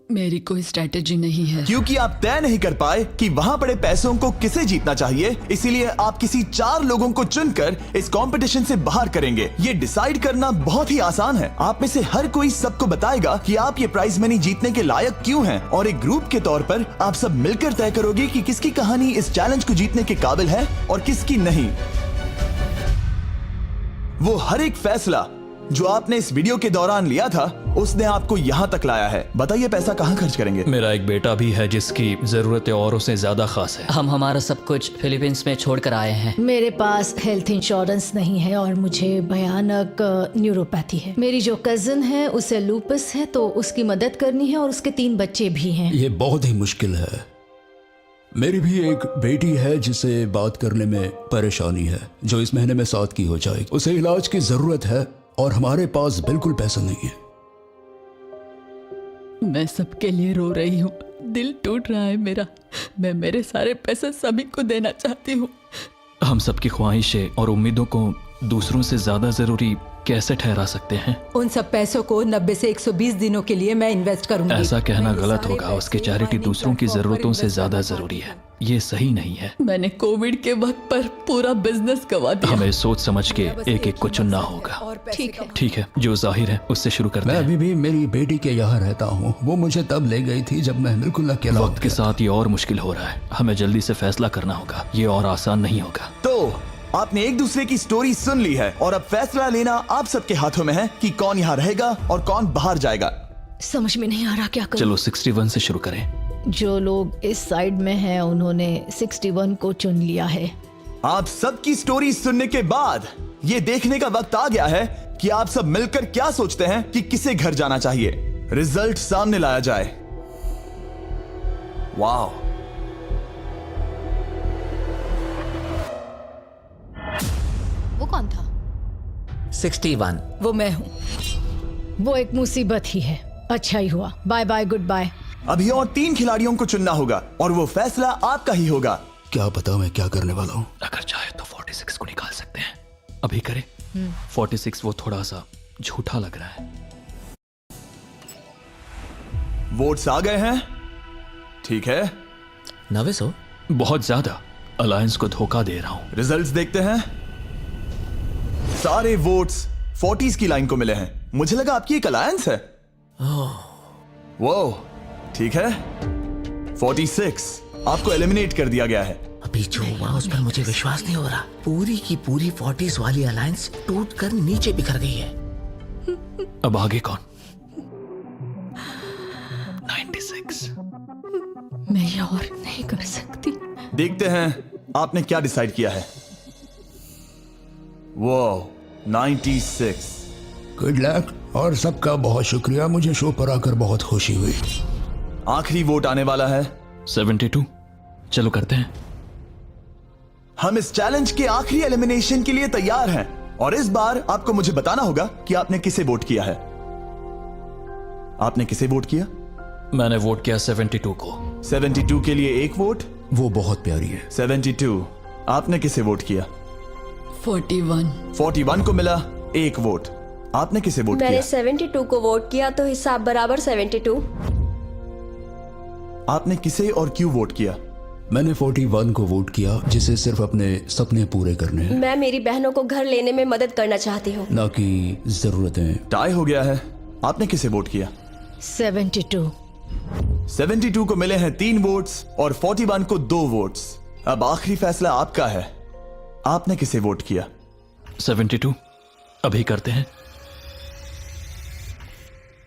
मेरी कोई स्ट्रेटेजी नहीं है। क्योंकि आप तय नहीं कर पाए कि वहां पड़े पैसों को किसे जीतना चाहिए, इसीलिए आप किसी 4 लोगों को चुनकर इस कंपटीशन से बाहर करेंगे। ये डिसाइड करना बहुत ही आसान है। आप में से हर कोई सबको बताएगा कि आप ये प्राइज मनी जीतने के लायक क्यों हैं, और एक ग्रुप के तौर पर आप सब मिलकर तय करोगे कि किसकी कहानी इस चैलेंज को जीतने के काबिल है और किसकी नहीं। वो हर एक फैसला जो आपने इस वीडियो के दौरान लिया था, उसने आपको यहाँ तक लाया है। बताइए पैसा कहाँ खर्च करेंगे? मेरा एक बेटा भी है जिसकी जरूरतें औरों से ज्यादा खास है। हम हमारा सब कुछ फिलीपींस में छोड़कर आए हैं। मेरे पास हेल्थ इंश्योरेंस नहीं है और मुझे भयानक न्यूरोपैथी है। मेरी जो कजिन है उसे लूपस है, तो उसकी मदद करनी है, और उसके 3 बच्चे भी हैं। ये बहुत ही मुश्किल है। मेरी भी एक बेटी है जिसे बात करने में परेशानी है, जो इस महीने में 7 की हो जाएगी। उसे इलाज की जरूरत है और हमारे पास बिल्कुल पैसा नहीं है। मैं सबके लिए रो रही हूँ, दिल टूट रहा है मेरा। मैं मेरे सारे पैसे सभी को देना चाहती हूँ। हम सबकी ख्वाहिशें और उम्मीदों को दूसरों से ज्यादा जरूरी कैसे ठहरा सकते हैं? उन सब पैसों को 90 से 120 दिनों के लिए मैं इन्वेस्ट करूंगी। ऐसा कहना गलत होगा। उसकी चैरिटी दूसरों की जरूरतों से ज्यादा जरूरी है। ये सही नहीं है। मैंने कोविड के वक्त पर पूरा बिजनेस गवा दिया। हमें सोच समझ के एक एक को चुनना होगा। ठीक है, जो जाहिर है उससे शुरू करते मैं हैं। अभी भी मेरी बेटी के यहाँ रहता हूँ। वो मुझे तब ले गई थी जब मैं बिल्कुल अकेला वक्त के साथ ये और मुश्किल हो रहा है। हमें जल्दी से फैसला करना होगा। ये और आसान नहीं होगा। तो आपने एक दूसरे की स्टोरी सुन ली है और अब फैसला लेना आप सबके हाथों में है कि कौन यहाँ रहेगा और कौन बाहर जाएगा। समझ में नहीं आ रहा क्या करूं। चलो 61 से शुरू करें। जो लोग इस साइड में हैं उन्होंने 61 को चुन लिया है। आप सबकी स्टोरी सुनने के बाद ये देखने का वक्त आ गया है कि आप सब मिलकर क्या सोचते हैं कि किसे घर जाना चाहिए। रिजल्ट सामने लाया जाए। वाह, वो कौन था? 61। वो मैं हूँ। वो एक मुसीबत ही है। अच्छा ही हुआ। Bye bye, goodbye. अभी और 3 खिलाड़ियों को चुनना होगा और वो फैसला आपका ही होगा। क्या पता मैं क्या करने वाला हूँ। अगर चाहे तो 46 को निकाल सकते हैं। अभी करें। 46 वो थोड़ा सा झूठा लग रहा है। वोट्स आ गए हैं। ठीक है, 900। बहुत ज्यादा। अलायंस को धोखा दे रहा हूं। रिजल्ट्स देखते हैं। सारे वोट्स 40s की लाइन को मिले हैं। मुझे लगा आपकी एक अलायंस है। वो ठीक है। 46 आपको एलिमिनेट कर दिया गया है। अभी जो हुआ उस पर मुझे विश्वास नहीं हो रहा। पूरी की पूरी 40s वाली अलायंस टूटकर नीचे बिखर गई है। अब आगे कौन? 96। मैं ये और नहीं कर सकती। देखते हैं आपने क्या डिसाइड किया है। वो 96। गुड लक और सबका बहुत शुक्रिया। मुझे शो पर आकर बहुत खुशी हुई। आखिरी वोट आने वाला है। 72। चलो करते हैं। हम इस चैलेंज के आखिरी एलिमिनेशन के लिए तैयार हैं और इस बार आपको मुझे बताना होगा कि आपने किसे वोट किया है। आपने किसे वोट किया? मैंने वोट किया 72 को। 72 के लिए 1 वोट। वो बहुत प्यारी है। 72। आपने किसे वोट किया? 41। 41 को मिला 1 वोट। आपने किसे वोट मैंने किया? 72 को वोट किया, तो हिसाब बराबर 72। आपने किसे और क्यों वोट किया? मैंने 41 को वोट किया, जिसे सिर्फ अपने सपने पूरे करने हैं, मैं मेरी बहनों को घर लेने में मदद करना चाहती हूँ। ना कि जरूरतें। टाई हो गया है। आपने किसे वोट किया? 72। 72 को मिले हैं 3 वोट्स और 41 को 2 वोट्स। अब आखिरी फैसला आपका है। आपने किसे वोट किया? 72। अभी करते हैं।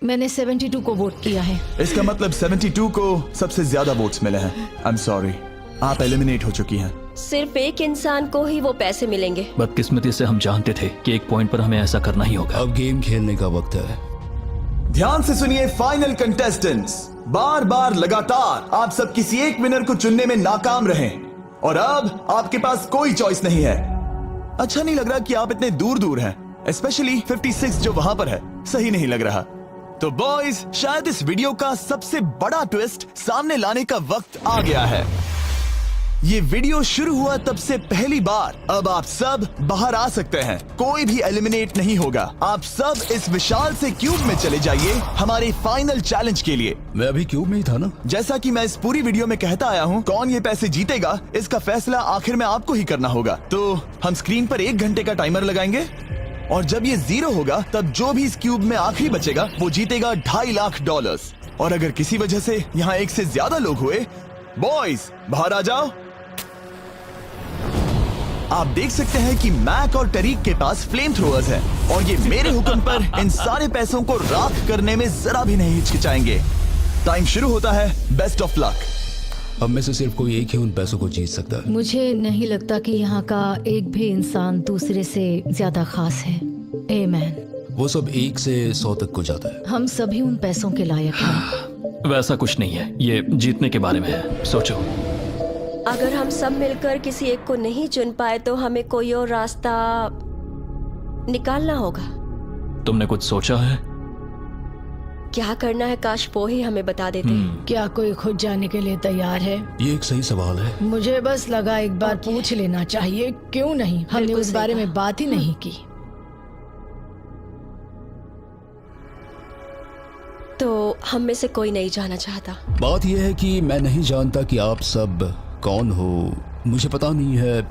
मैंने 72 को वोट किया है। इसका मतलब 72 को सबसे ज्यादा वोट्स मिले हैं। आई एम सॉरी, आप एलिमिनेट हो चुकी हैं। सिर्फ एक इंसान को ही वो पैसे मिलेंगे। बदकिस्मती से हम जानते थे कि एक पॉइंट पर हमें ऐसा करना ही होगा। अब गेम खेलने का वक्त है। ध्यान से सुनिए फाइनल कंटेस्टेंट्स। बार बार लगातार आप सब किसी एक विनर को चुनने में नाकाम रहे और अब आपके पास कोई चॉइस नहीं है। अच्छा नहीं लग रहा कि आप इतने दूर दूर हैं, स्पेशली 56 जो वहां पर है। सही नहीं लग रहा। तो बॉयज, शायद इस वीडियो का सबसे बड़ा ट्विस्ट सामने लाने का वक्त आ गया है। ये वीडियो शुरू हुआ तब से पहली बार अब आप सब बाहर आ सकते हैं। कोई भी एलिमिनेट नहीं होगा। आप सब इस विशाल से क्यूब में चले जाइए हमारे फाइनल चैलेंज के लिए। मैं अभी क्यूब में ही था ना। जैसा कि मैं इस पूरी वीडियो में कहता आया हूँ, कौन ये पैसे जीतेगा इसका फैसला आखिर में आपको ही करना होगा। तो हम स्क्रीन पर 1 घंटे का टाइमर लगाएंगे और जब ये 0 होगा तब जो भी इस क्यूब में आखिरी बचेगा वो जीतेगा $2.5 लाख। और अगर किसी वजह से यहाँ 1 से ज्यादा लोग हुए, बॉयज बाहर आ जाओ। आप देख सकते हैं कि मैक और टरीक के पास फ्लेम थ्रोअर्स हैं और ये मेरे हुक्म पर इन सारे पैसों को राख करने में जरा भी नहीं हिचकिचाएंगे। टाइम शुरू होता है। Best of luck. अब में से सिर्फ कोई एक ही उन पैसों को जीत सकता है। मुझे नहीं लगता कि यहाँ का एक भी इंसान दूसरे से ज्यादा खास है। आमीन। वो सब 1 से 100 तक को जाता है। हम सभी उन पैसों के लायक हैं। वैसा कुछ नहीं है, ये जीतने के बारे में है। सोचो, अगर हम सब मिलकर किसी एक को नहीं चुन पाए तो हमें कोई और रास्ता निकालना होगा। तुमने कुछ सोचा है? क्या करना है, काश वो ही हमें बता देते। क्या कोई खुद जाने के लिए तैयार है? ये एक सही सवाल है। मुझे बस लगा एक बार पूछ लेना चाहिए। क्यों नहीं? हमने उस बारे में बात ही नहीं की। तो हम में से कोई नहीं जाना चाहता। बात यह है कि मैं नहीं जानता कि आप सब कौन हो। मुझे पता नहीं है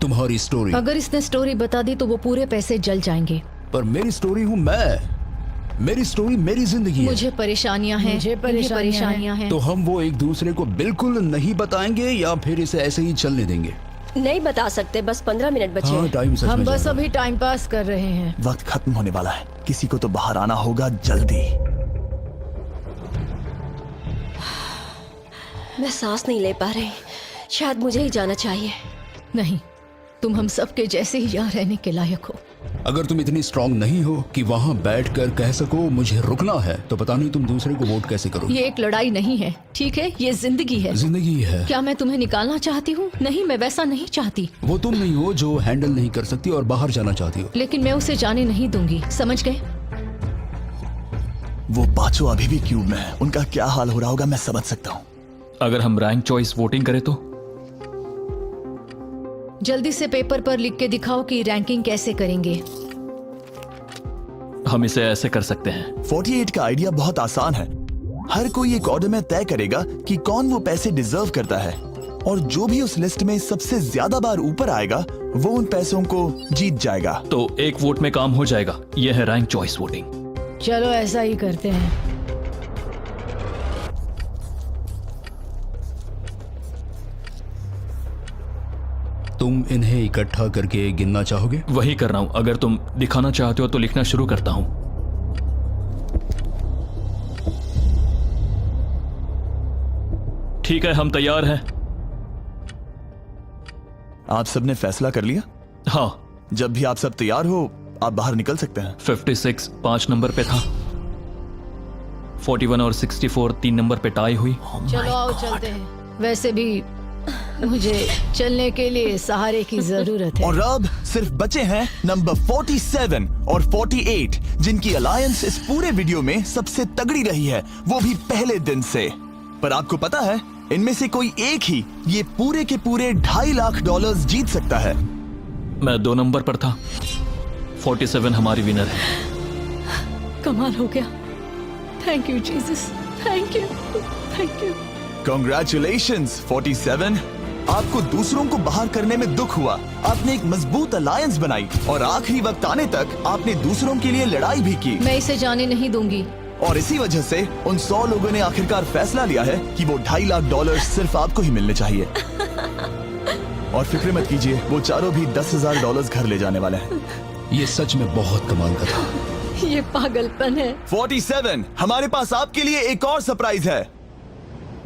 तुम्हारी स्टोरी। अगर इसने स्टोरी बता दी तो वो पूरे पैसे जल जाएंगे। पर मेरी स्टोरी हूँ मैं। मेरी स्टोरी मेरी जिंदगी है। मुझे परेशानियां हैं। मुझे परेशानियां हैं। तो हम वो एक दूसरे को बिल्कुल नहीं बताएंगे या फिर इसे ऐसे ही चलने देंगे? नहीं बता सकते, बस 15 मिनट बचे हैं। टाइम सच हम में बस जा रहा अभी टाइम पास कर रहे हैं। वक्त खत्म होने वाला है। किसी को तो बाहर आना होगा जल्दी। मैं सांस नहीं ले पा रही। शायद मुझे ही जाना चाहिए। नहीं, तुम हम सब के जैसे ही यहाँ रहने के लायक हो। अगर तुम इतनी स्ट्रांग नहीं हो कि वहाँ बैठकर कह सको मुझे रुकना है, तो पता नहीं तुम दूसरे को वोट कैसे करोगे। ये एक लड़ाई नहीं है, ठीक है? ये जिंदगी है। जिंदगी है। क्या मैं तुम्हें निकालना चाहती हूँ? नहीं, मैं वैसा नहीं चाहती। वो तुम नहीं हो जो हैंडल नहीं कर सकती और बाहर जाना चाहती हो। लेकिन मैं उसे जाने नहीं दूंगी, समझ गए? वो पांचों अभी भी क्यूब में है। उनका क्या हाल हो रहा होगा मैं समझ सकता हूँ। अगर हम रैंक चॉइस वोटिंग करें तो? जल्दी से पेपर पर लिख के दिखाओ कि रैंकिंग कैसे करेंगे। हम इसे ऐसे कर सकते हैं। 48 का आइडिया बहुत आसान है। हर कोई एक ऑर्डर में तय करेगा कि कौन वो पैसे डिजर्व करता है और जो भी उस लिस्ट में सबसे ज्यादा बार ऊपर आएगा वो उन पैसों को जीत जाएगा। तो एक वोट में काम हो जाएगा। यह है रैंक चॉइस वोटिंग। चलो ऐसा ही करते हैं। तुम इन्हें इकट्ठा करके गिनना चाहोगे? वही कर रहा हूं। अगर तुम दिखाना चाहते हो तो लिखना शुरू करता हूं। ठीक है, हम तैयार हैं। आप सबने फैसला कर लिया? हाँ। जब भी आप सब तैयार हो आप बाहर निकल सकते हैं। 56 5 नंबर पे था। 41 और 64 3 नंबर पे टाई हुई। चलो आओ चलते हैं। वैसे भी मुझे चलने के लिए सहारे की जरूरत है। और अब सिर्फ बचे हैं नंबर 47 और 48 जिनकी अलायंस इस पूरे वीडियो में सबसे तगड़ी रही है, वो भी पहले दिन से। पर आपको पता है इनमें से कोई एक ही ये पूरे के पूरे $2.5 लाख जीत सकता है। मैं 2 नंबर पर था। 47 हमारी विनर है। कमाल हो गया। Thank you Jesus, thank you, thank you. Congratulations 47। आपको दूसरों को बाहर करने में दुख हुआ। आपने एक मजबूत अलायंस बनाई और आखिरी वक्त आने तक आपने दूसरों के लिए लड़ाई भी की। मैं इसे जाने नहीं दूंगी। और इसी वजह से उन 100 लोगों ने आखिरकार फैसला लिया है कि वो $2.5 लाख सिर्फ आपको ही मिलने चाहिए। और फिक्र मत कीजिए, वो चारों भी $10,000 घर ले जाने वाले हैं। ये सच में बहुत कमाल का था। ये पागलपन है। 47, हमारे पास आपके लिए एक और सरप्राइज है।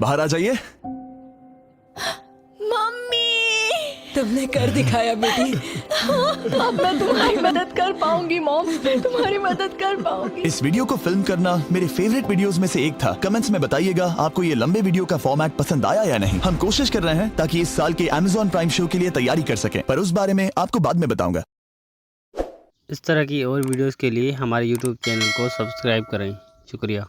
बाहर आ जाइए। मम्मी। तुमने कर दिखाया बेटी। अब मैं तुम्हारी मदद कर पाऊंगी मॉम, तुम्हारी मदद कर पाऊंगी। इस वीडियो को फिल्म करना मेरे फेवरेट वीडियोस में से एक था। कमेंट्स में बताइएगा आपको ये लंबे वीडियो का फॉर्मेट पसंद आया या नहीं। हम कोशिश कर रहे हैं ताकि इस साल के Amazon प्राइम शो के लिए तैयारी कर सकें, पर उस बारे में आपको बाद में बताऊंगा। इस तरह की और वीडियोस के लिए हमारे YouTube चैनल को सब्सक्राइब करें। शुक्रिया।